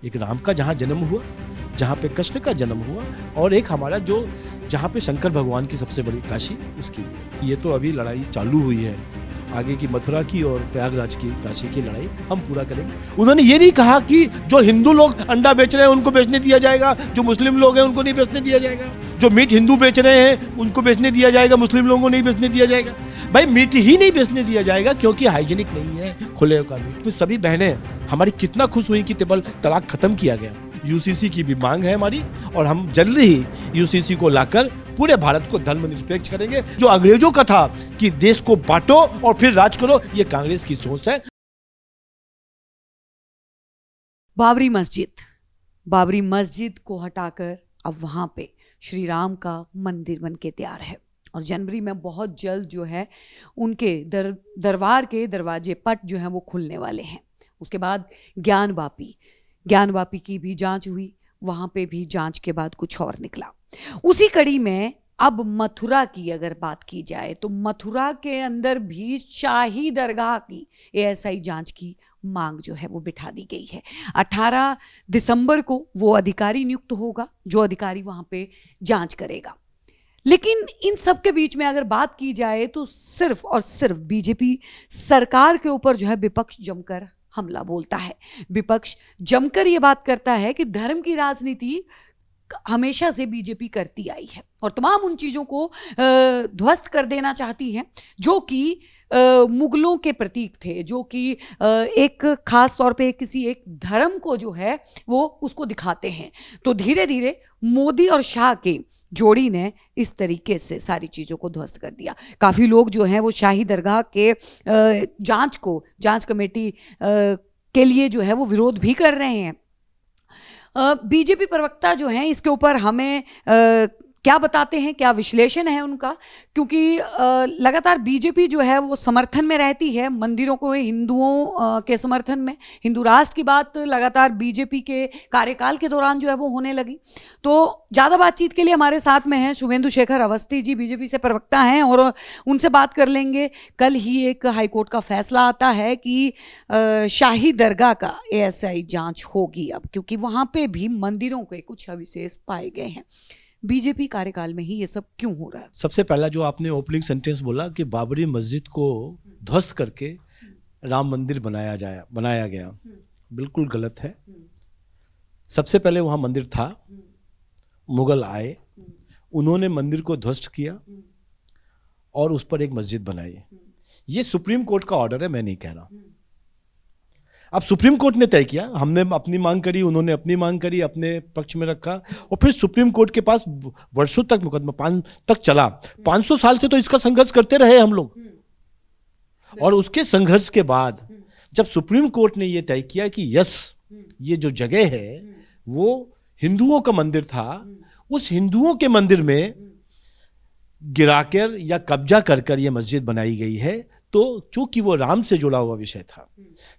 एक राम का जहाँ जन्म हुआ, जहाँ पे कृष्ण का जन्म हुआ, और एक हमारा जो जहाँ पे शंकर भगवान की सबसे बड़ी काशी, उसके लिए। ये तो अभी लड़ाई चालू हुई है, आगे की मथुरा की और प्रयागराज की काशी की लड़ाई हम पूरा करेंगे। उन्होंने ये नहीं कहा कि जो हिंदू लोग अंडा बेच रहे हैं उनको बेचने दिया जाएगा, जो मुस्लिम लोग हैं उनको नहीं बेचने दिया जाएगा, जो मीट हिंदू बेच रहे हैं उनको बेचने दिया जाएगा, मुस्लिम लोगों को नहीं बेचने दिया जाएगा। भाई मीट ही नहीं बेचने दिया जाएगा क्योंकि हाइजीनिक नहीं है खुले का मीट। तो सभी बहनें हमारी कितना खुश हुई कि ट्रिपल तलाक खत्म किया गया। यूसीसी की भी मांग है हमारी, और हम जल्दी ही यूसीसी को लाकर पूरे भारत को धर्मनिरपेक्ष करेंगे। जो अंग्रेजों का था कि देश को बांटो और फिर राज करो, ये कांग्रेस की सोच है। बाबरी मस्जिद को हटाकर अब वहां पे श्री राम का मंदिर बन के तैयार है, और जनवरी में बहुत जल्द जो है उनके दरबार के दरवाजे पट जो है वो खुलने वाले हैं। उसके बाद ज्ञान वापी की भी जांच हुई, वहां पे भी जांच के बाद कुछ और निकला। उसी कड़ी में अब मथुरा की अगर बात की जाए तो मथुरा के अंदर भी शाही दरगाह की एएसआई जांच की मांग जो है वो बिठा दी गई है। 18 दिसंबर को वो अधिकारी नियुक्त होगा जो अधिकारी वहां पे जांच करेगा। लेकिन इन सब के बीच में अगर बात की जाए तो सिर्फ और सिर्फ बीजेपी सरकार के ऊपर जो है विपक्ष जमकर हमला बोलता है। विपक्ष जमकर ये बात करता है कि धर्म की राजनीति हमेशा से बीजेपी करती आई है और तमाम उन चीजों को ध्वस्त कर देना चाहती है जो कि मुगलों के प्रतीक थे, जो कि एक खास तौर पे किसी एक धर्म को जो है वो उसको दिखाते हैं। तो धीरे धीरे मोदी और शाह के जोड़ी ने इस तरीके से सारी चीज़ों को ध्वस्त कर दिया। काफ़ी लोग जो हैं वो शाही दरगाह के जांच कमेटी के लिए जो है वो विरोध भी कर रहे हैं। बीजेपी प्रवक्ता जो हैं इसके ऊपर हमें क्या बताते हैं, क्या विश्लेषण है उनका, क्योंकि लगातार बीजेपी जो है वो समर्थन में रहती है मंदिरों को, हिंदुओं के समर्थन में। हिंदू राष्ट्र की बात लगातार बीजेपी के कार्यकाल के दौरान जो है वो होने लगी। तो ज़्यादा बातचीत के लिए हमारे साथ में हैं शुभेंदु शेखर अवस्थी जी, बीजेपी से प्रवक्ता हैं, और उनसे बात कर लेंगे। कल ही एक हाईकोर्ट का फैसला आता है कि शाही दरगाह का एएसआई जाँच होगी अब, क्योंकि वहाँ पर भी मंदिरों के कुछ अविशेष पाए गए हैं। बीजेपी कार्यकाल में ही ये सब क्यों हो रहा है? सबसे पहला जो आपने ओपनिंग सेंटेंस बोला कि बाबरी मस्जिद को ध्वस्त करके राम मंदिर बनाया गया, बिल्कुल गलत है। सबसे पहले वहाँ मंदिर था, मुगल आए, उन्होंने मंदिर को ध्वस्त किया और उस पर एक मस्जिद बनाई। ये सुप्रीम कोर्ट का ऑर्डर है, मैं नहीं कह रहा। अब सुप्रीम कोर्ट ने तय किया, हमने अपनी मांग करी, उन्होंने अपनी मांग करी, अपने पक्ष में रखा, और फिर सुप्रीम कोर्ट के पास वर्षों तक मुकदमा तक चला। 500 साल से तो इसका संघर्ष करते रहे हम लोग, और उसके संघर्ष के बाद जब सुप्रीम कोर्ट ने यह तय किया कि यस, ये जो जगह है वो हिंदुओं का मंदिर था, उस हिंदुओं के मंदिर में गिराकर या कब्जा कर ये मस्जिद बनाई गई है, तो चूंकि वो राम से जुड़ा हुआ विषय था,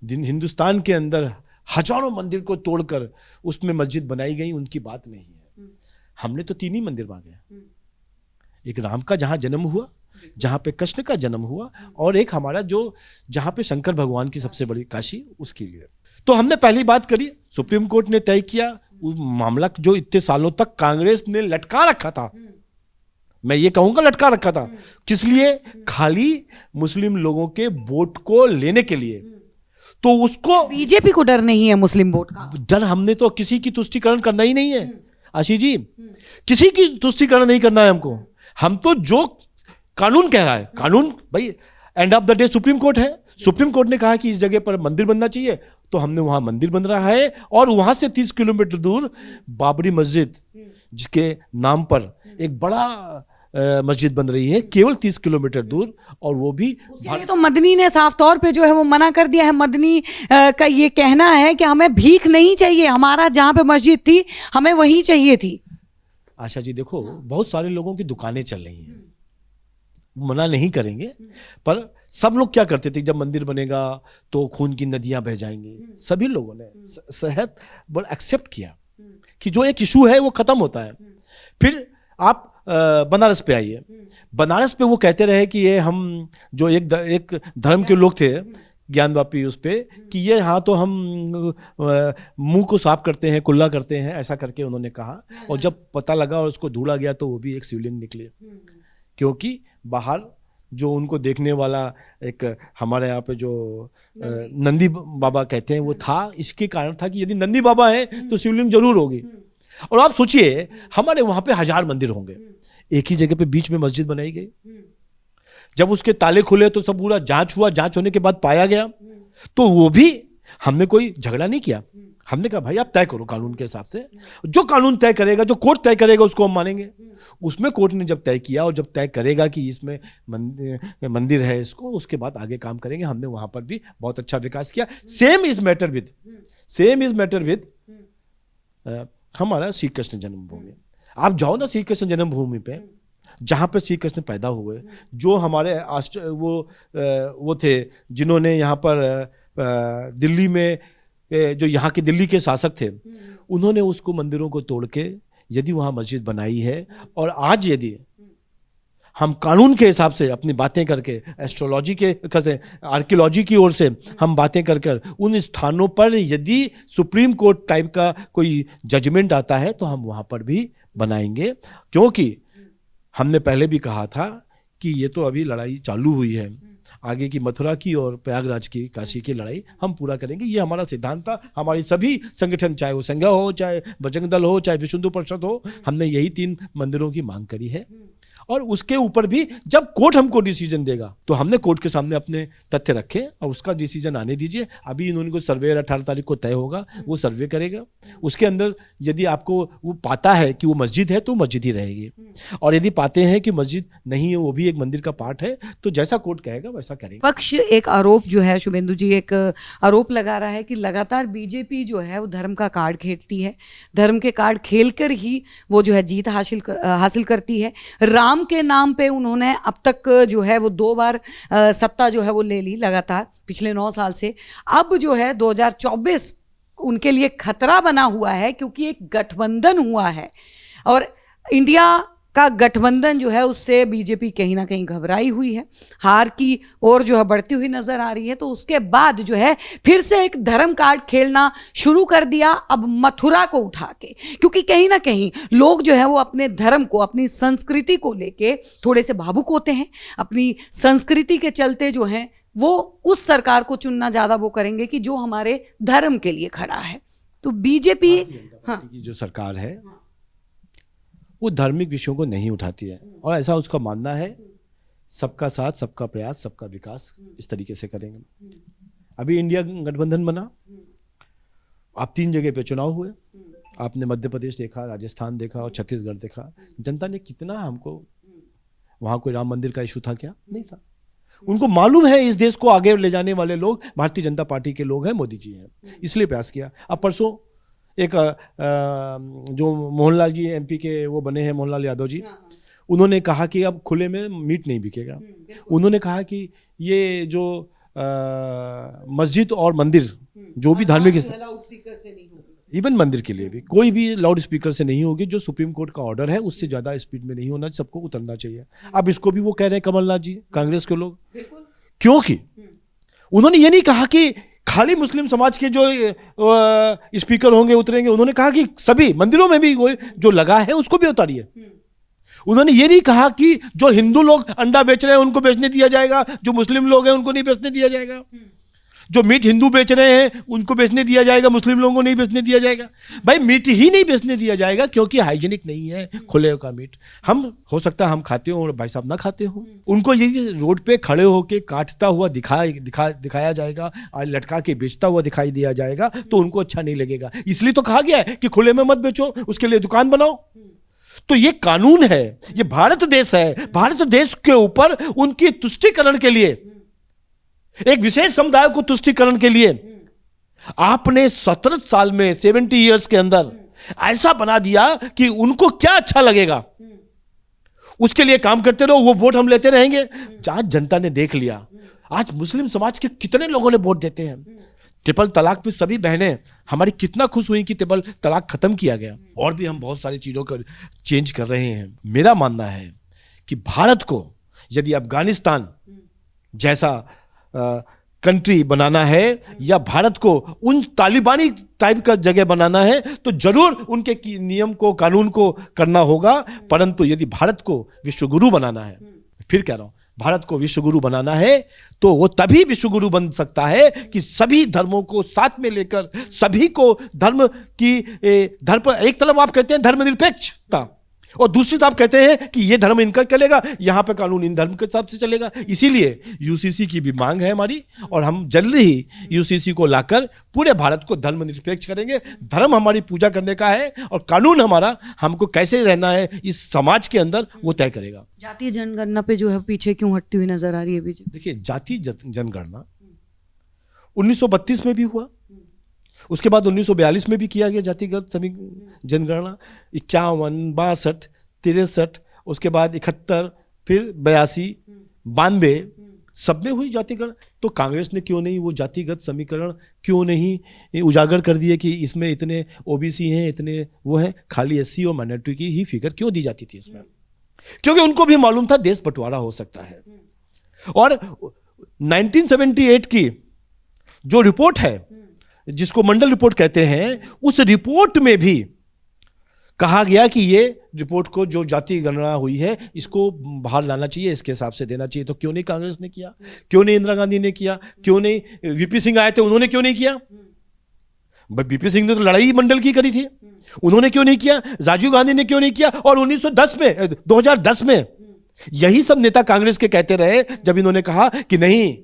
हिंदुस्तान के अंदर हजारों मंदिर को तोड़कर उसमें मस्जिद बनाई गई, उनकी बात नहीं है। हमने तो 3 ही मंदिर मांगे, एक राम का जहाँ जन्म हुआ, जहाँ पे कृष्ण का जन्म हुआ, और एक हमारा जो जहाँ पे शंकर भगवान की सबसे बड़ी काशी, उसके लिए। तो हमने पहली बात करी, सुप्रीम कोर्ट ने तय किया, उस मामला जो इतने सालों तक कांग्रेस ने लटका रखा था, मैं ये कहूंगा लटका रखा था, किस लिए? खाली मुस्लिम लोगों के वोट को लेने के लिए। तो उसको बीजेपी को डर नहीं है मुस्लिम वोट का। डर, हमने तो किसी की तुष्टीकरण करना ही नहीं है आशीष जी, किसी की तुष्टीकरण नहीं करना है हमको। हम तो जो कानून कह रहा है, कानून भाई end of the day supreme court है। सुप्रीम कोर्ट ने कहा कि इस जगह पर मंदिर बनना चाहिए, तो हमने वहां मंदिर बन रहा है, और वहां से 30 किलोमीटर दूर बाबरी मस्जिद, जिसके नाम पर एक बड़ा मस्जिद बन रही है, केवल 30 किलोमीटर दूर, और वो भी तो मदनी ने साफ तौर पे जो है वो मना कर दिया है। मदनी का ये कहना है कि हमें भीख नहीं चाहिए, हमारा जहां पे मस्जिद थी हमें वहीं चाहिए थी। आशा जी देखो, बहुत सारे लोगों की दुकानें चल रही हैं, मना नहीं करेंगे, पर सब लोग क्या करते थे, जब मंदिर बनेगा तो खून की नदियां बह जाएंगी। सभी लोगों ने सेहत बड़ा एक्सेप्ट किया कि जो एक इशू है वो खत्म होता है। फिर आप बनारस पे आइए, बनारस पे वो कहते रहे कि ये हम जो एक धर्म के लोग थे, ज्ञानवापी उस पे कि ये हाँ तो हम मुंह को साफ करते हैं, कुल्ला करते हैं, ऐसा करके उन्होंने कहा। और जब पता लगा और उसको ढूंढा गया तो वो भी एक शिवलिंग निकले, क्योंकि बाहर जो उनको देखने वाला एक हमारे यहाँ पे जो नंदी बाबा कहते हैं वो था, इसके कारण था कि यदि नंदी बाबा है तो शिवलिंग जरूर होगी। और आप सोचिए हमारे वहां पे 1000 मंदिर होंगे, एक ही जगह पे बीच में मस्जिद बनाई गई। जब उसके ताले खुले तो सब पूरा जांच हुआ, जांच होने के बाद पाया गया, तो वो भी हमने कोई झगड़ा नहीं किया। हमने कहा भाई आप तय करो कानून के हिसाब से, जो कानून तय करेगा, जो कोर्ट तय करेगा उसको हम मानेंगे। उसमें कोर्ट ने जब तय किया और जब तय करेगा कि इसमें मंदिर है इसको, उसके बाद आगे काम करेंगे। हमने वहां पर भी बहुत अच्छा विकास किया। सेम इज मैटर विद हमारा श्री कृष्ण जन्मभूमि। आप जाओ ना श्री कृष्ण जन्मभूमि पे, जहाँ पे श्री कृष्ण पैदा हुए, जो हमारे वो थे जिन्होंने यहाँ पर दिल्ली में जो यहाँ के दिल्ली के शासक थे, उन्होंने उसको मंदिरों को तोड़ के यदि वहाँ मस्जिद बनाई है। और आज यदि हम कानून के हिसाब से अपनी बातें करके, एस्ट्रोलॉजी के कैसे आर्कियोलॉजी की ओर से हम बातें कर उन स्थानों पर यदि सुप्रीम कोर्ट टाइप का कोई जजमेंट आता है तो हम वहाँ पर भी बनाएंगे। क्योंकि हमने पहले भी कहा था कि ये तो अभी लड़ाई चालू हुई है, आगे की मथुरा की और प्रयागराज की, काशी की लड़ाई हम पूरा करेंगे। ये हमारा सिद्धांत था। हमारी सभी संगठन, चाहे वो संघ हो, चाहे बजरंग दल हो, चाहे विश्व हिंदू परिषद हो, हमने यही 3 मंदिरों की मांग करी है। और उसके ऊपर भी जब कोर्ट हमको डिसीजन देगा तो हमने कोर्ट के सामने अपने तथ्य रखे और उसका डिसीजन आने दीजिए। अभी इन्होंने को सर्वे 18 तारीख को तय होगा, वो सर्वे करेगा। उसके अंदर यदि आपको वो पाता है कि वो मस्जिद है तो मस्जिद ही रहेगी, और यदि पाते हैं कि मस्जिद नहीं है, वो भी एक मंदिर का पार्ट है, तो जैसा कोर्ट कहेगा वैसा करेगा। पक्ष एक आरोप जो है, शुभेंदु जी एक आरोप लगा रहा है कि लगातार बीजेपी जो है वो धर्म का कार्ड खेलती है, धर्म के कार्ड खेलकर ही वो जो है जीत हासिल करती है। राम के नाम पे उन्होंने अब तक जो है वो 2 बार सत्ता जो है वो ले ली लगातार पिछले 9 साल से। अब जो है 2024 उनके लिए खतरा बना हुआ है, क्योंकि एक गठबंधन हुआ है और इंडिया का गठबंधन जो है उससे बीजेपी कहीं ना कहीं घबराई हुई है, हार की ओर जो है बढ़ती हुई नजर आ रही है। तो उसके बाद जो है फिर से एक धर्म कार्ड खेलना शुरू कर दिया, अब मथुरा को उठा के, क्योंकि कहीं ना कहीं लोग जो है वो अपने धर्म को, अपनी संस्कृति को लेके थोड़े से भावुक होते हैं। अपनी संस्कृति के चलते जो है वो उस सरकार को चुनना ज्यादा वो करेंगे कि जो हमारे धर्म के लिए खड़ा है। तो बीजेपी की जो सरकार है वो धार्मिक विषयों को नहीं उठाती है, और ऐसा उसका मानना है सबका साथ, सबका प्रयास, सबका विकास, इस तरीके से करेंगे। अभी इंडिया गठबंधन बना, आप 3 जगह पे चुनाव हुए, आपने मध्य प्रदेश देखा, राजस्थान देखा और छत्तीसगढ़ देखा। जनता ने कितना हमको, वहां कोई राम मंदिर का इशू था क्या? नहीं था। उनको मालूम है इस देश को आगे ले जाने वाले लोग भारतीय जनता पार्टी के लोग हैं, मोदी जी हैं, इसलिए प्रयास किया। अब परसों एक जो मोहनलाल जी एमपी के वो बने हैं, मोहनलाल यादव जी, उन्होंने कहा कि अब खुले में मीट नहीं बिकेगा। उन्होंने कहा कि ये जो मस्जिद और मंदिर जो भी धार्मिक, इवन मंदिर के लिए भी कोई भी लाउड स्पीकर से नहीं होगी। जो सुप्रीम कोर्ट का ऑर्डर है उससे ज्यादा स्पीड में नहीं होना, सबको उतरना चाहिए। अब इसको भी वो कह रहे हैं कमलनाथ जी, कांग्रेस के लोग, क्योंकि उन्होंने ये नहीं कहा कि खाली मुस्लिम समाज के जो स्पीकर होंगे उतरेंगे, उन्होंने कहा कि सभी मंदिरों में भी जो लगा है उसको भी उतारिए। उन्होंने ये नहीं कहा कि जो हिंदू लोग अंडा बेच रहे हैं उनको बेचने दिया जाएगा, जो मुस्लिम लोग हैं उनको नहीं बेचने दिया जाएगा, जो मीट हिंदू बेच रहे हैं उनको बेचने दिया जाएगा, मुस्लिम लोगों को नहीं बेचने दिया जाएगा। भाई मीट ही नहीं बेचने दिया जाएगा क्योंकि हाइजीनिक नहीं है खुले का मीट। हम हो सकता है हम खाते हो और भाई साहब ना खाते हो, उनको यदि रोड पे खड़े होके काटता हुआ दिखाया जाएगा और लटका के बेचता हुआ दिखाई दिया जाएगा तो उनको अच्छा नहीं लगेगा। इसलिए तो कहा गया है कि खुले में मत बेचो, उसके लिए दुकान बनाओ। तो ये कानून है, ये भारत देश है। भारत देश के ऊपर उनकी तुष्टिकरण के लिए, एक विशेष समुदाय को तुष्टिकरण के लिए आपने 17 साल में 70 इयर्स के अंदर ऐसा बना दिया कि उनको क्या अच्छा लगेगा उसके लिए काम करते रहो, वो वोट हम लेते रहेंगे। जहां जनता ने देख लिया आज मुस्लिम समाज के कितने लोगों ने वोट देते हैं। ट्रिपल तलाक पे सभी बहनें हमारी कितना खुश हुई कि ट्रिपल तलाक खत्म किया गया। और भी हम बहुत सारी चीजों को चेंज कर रहे हैं। मेरा मानना है कि भारत को यदि अफगानिस्तान जैसा कंट्री बनाना है या भारत को उन तालिबानी टाइप का जगह बनाना है, तो जरूर उनके नियम को, कानून को करना होगा। परंतु यदि भारत को विश्वगुरु बनाना है, फिर कह रहा हूं, भारत को विश्वगुरु बनाना है, तो वो तभी विश्वगुरु बन सकता है कि सभी धर्मों को साथ में लेकर, सभी को धर्म पर एक तरफ आप कहते हैं धर्मनिरपेक्षता, और दूसरी तरफ कहते हैं कि ये धर्म इनका चलेगा, यहां पे कानून इन धर्म के हिसाब से चलेगा। इसीलिए यूसीसी की भी मांग है हमारी, और हम जल्दी ही यूसीसी को लाकर पूरे भारत को धर्मनिरपेक्ष करेंगे। धर्म हमारी पूजा करने का है, और कानून हमारा हमको कैसे रहना है इस समाज के अंदर वो तय करेगा। जातीय जनगणना पे जो है पीछे क्यों हटती हुई नजर आ रही है बीजेपी? देखिए, जातीय जनगणना 1932 में भी हुआ, उसके बाद 1942 में भी किया गया जातिगत जनगणना, 51, 62, 63, उसके बाद 71, फिर 82, 92, सब में हुई जातिगणना। तो कांग्रेस ने क्यों नहीं वो जातिगत समीकरण क्यों नहीं उजागर कर दिए कि इसमें इतने ओबीसी हैं, इतने वो हैं? खाली एससी और माइनॉरिटी की ही फिगर क्यों दी जाती थी इसमें? क्योंकि उनको भी मालूम था देश बंटवारा हो सकता है। और 1978 की जो रिपोर्ट है, जिसको मंडल रिपोर्ट कहते हैं, उस रिपोर्ट में भी कहा गया कि ये रिपोर्ट को जो जाति गणना हुई है इसको बाहर लाना चाहिए, इसके हिसाब से देना चाहिए। तो क्यों नहीं कांग्रेस ने किया? क्यों नहीं इंदिरा गांधी ने किया? क्यों नहीं वीपी सिंह आए थे, उन्होंने क्यों नहीं किया? वीपी सिंह ने तो लड़ाई मंडल की करी थी, उन्होंने क्यों नहीं किया? राजीव गांधी ने क्यों नहीं किया? और 2010 में यही सब नेता कांग्रेस के कहते रहे, जब इन्होंने कहा कि नहीं,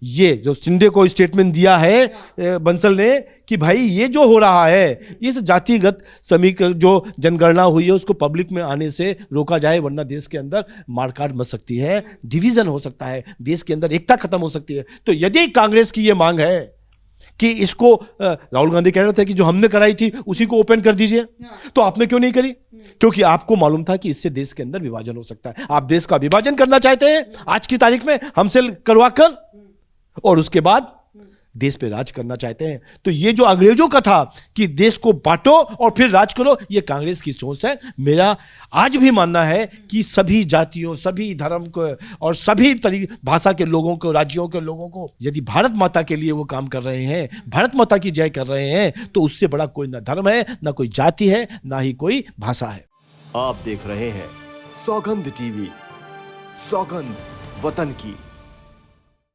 ये जो शिंदे को स्टेटमेंट दिया है बंसल ने कि भाई ये जो हो रहा है, इस जातिगत समीकरण जो जनगणना हुई है उसको पब्लिक में आने से रोका जाए, वरना देश के अंदर मारकाट मच सकती है, डिवीजन हो सकता है, देश के अंदर एकता खत्म हो सकती है। तो यदि कांग्रेस की ये मांग है कि इसको, राहुल गांधी कह रहे थे कि जो हमने कराई थी उसी को ओपन कर दीजिए, तो आपने क्यों नहीं करी? क्योंकि आपको मालूम था कि इससे देश के अंदर विभाजन हो सकता है। आप देश का विभाजन करना चाहते हैं आज की तारीख में हमसे करवाकर, और उसके बाद देश पे राज करना चाहते हैं। तो ये जो अंग्रेजों का था कि देश को बांटो और फिर राज करो, ये कांग्रेस की सोच है। मेरा आज भी मानना है कि सभी जातियों, सभी धर्म को और सभी भाषा के लोगों को, राज्यों के लोगों को, यदि भारत माता के लिए वो काम कर रहे हैं, भारत माता की जय कर रहे हैं, तो उससे बड़ा कोई ना धर्म है, ना कोई जाति है, ना ही कोई भाषा है। आप देख रहे हैं सौगंध टीवी, सौगंध वतन की।